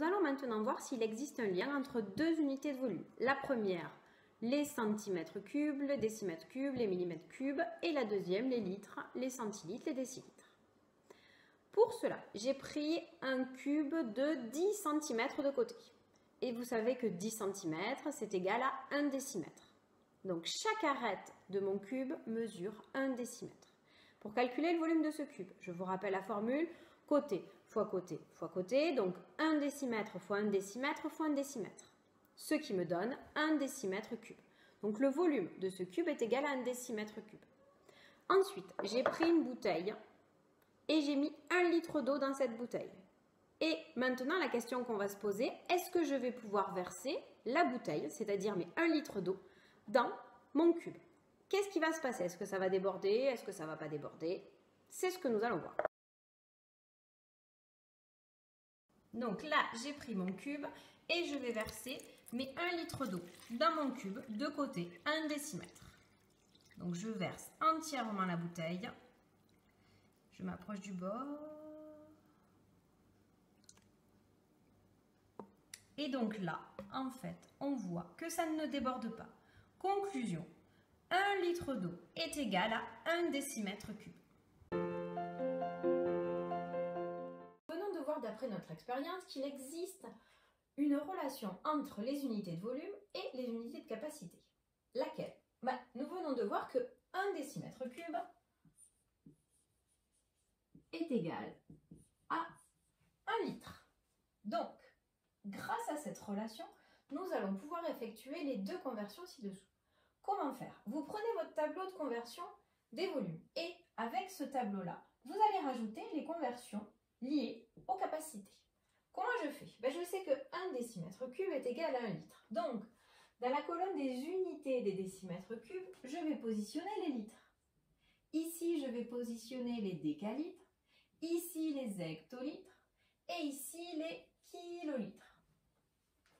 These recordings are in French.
nous allons maintenant voir s'il existe un lien entre deux unités de volume. La première, les centimètres cubes, les décimètres cubes, les millimètres cubes, et la deuxième, les litres, les centilitres, les décilitres. Pour cela, j'ai pris un cube de 10 cm de côté. Et vous savez que 10 cm, c'est égal à 1 décimètre. Donc, chaque arête de mon cube mesure 1 décimètre. Pour calculer le volume de ce cube, je vous rappelle la formule côté fois côté fois côté. Donc, 1 décimètre fois 1 décimètre fois 1 décimètre. Ce qui me donne 1 décimètre cube. Donc, le volume de ce cube est égal à 1 décimètre cube. Ensuite, j'ai pris une bouteille et j'ai mis 1 litre d'eau dans cette bouteille. Et maintenant, la question qu'on va se poser, est-ce que je vais pouvoir verser la bouteille, c'est-à-dire mes 1 litre d'eau, dans mon cube? Qu'est-ce qui va se passer? Est-ce que ça va déborder? Est-ce que ça ne va pas déborder? C'est ce que nous allons voir. Donc là, j'ai pris mon cube et je vais verser mes 1 litre d'eau dans mon cube de côté 1 décimètre. Donc je verse entièrement la bouteille. Je m'approche du bord. Et donc là, en fait, on voit que ça ne déborde pas. Conclusion, 1 litre d'eau est égal à 1 décimètre cube. Venons de voir d'après notre expérience qu'il existe une relation entre les unités de volume et les unités de capacité. Laquelle? Nous venons de voir que 1 décimètre cube est égal à 1 litre. Donc, grâce à cette relation, nous allons pouvoir effectuer les deux conversions ci-dessous. Comment faire? Vous prenez votre tableau de conversion des volumes et avec ce tableau-là, vous allez rajouter les conversions liées aux capacités. Comment je fais? Je sais que 1 décimètre cube est égal à 1 litre. Donc, dans la colonne des unités des décimètres cubes, je vais positionner les litres. Ici, je vais positionner les décalitres. Ici, les hectolitres. Et ici, les kilolitres.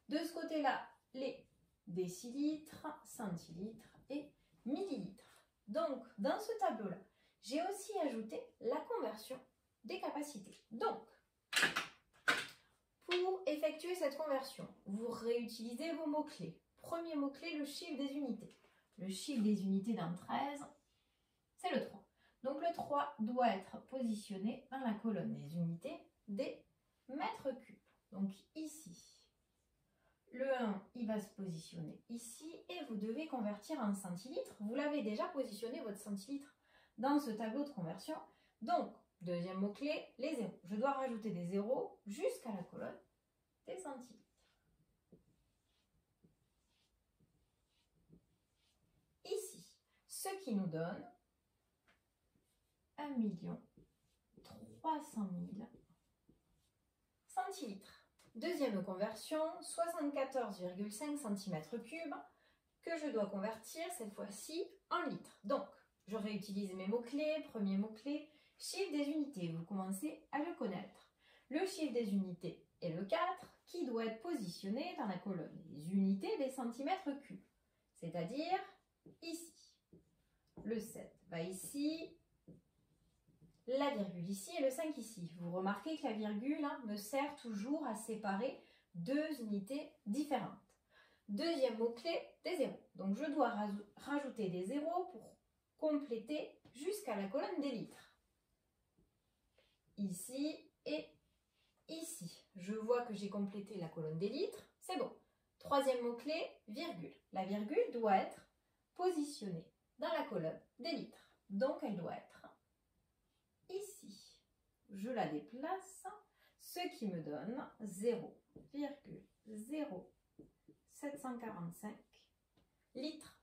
De ce côté-là, les décilitres, centilitres et millilitres. Donc, dans ce tableau-là, j'ai aussi ajouté la conversion des capacités. Donc, pour effectuer cette conversion, vous réutilisez vos mots-clés. Premier mot-clé, le chiffre des unités. Le chiffre des unités dans 13, c'est le 3. Donc, le 3 doit être positionné dans la colonne des unités des mètres cubes. Donc, ici. Le 1, il va se positionner ici et vous devez convertir en centilitres. Vous l'avez déjà positionné, votre centilitre, dans ce tableau de conversion. Donc, deuxième mot-clé, les zéros. Je dois rajouter des zéros jusqu'à la colonne des centilitres. Ici, ce qui nous donne 1 300 000 centilitres. Deuxième conversion, 74,5 cm3 que je dois convertir cette fois-ci en litres. Donc, je réutilise mes mots-clés. Premier mot-clé, chiffre des unités. Vous commencez à le connaître. Le chiffre des unités est le 4 qui doit être positionné dans la colonne des unités des centimètres cubes. C'est-à-dire ici. Le 7 va ici. La virgule ici et le 5 ici. Vous remarquez que la virgule me sert toujours à séparer deux unités différentes. Deuxième mot-clé, des zéros. Donc je dois rajouter des zéros pour compléter jusqu'à la colonne des litres. Ici et ici. Je vois que j'ai complété la colonne des litres. C'est bon. Troisième mot-clé, virgule. La virgule doit être positionnée dans la colonne des litres. Donc elle doit être ici. Je la déplace, ce qui me donne 0,0745 litres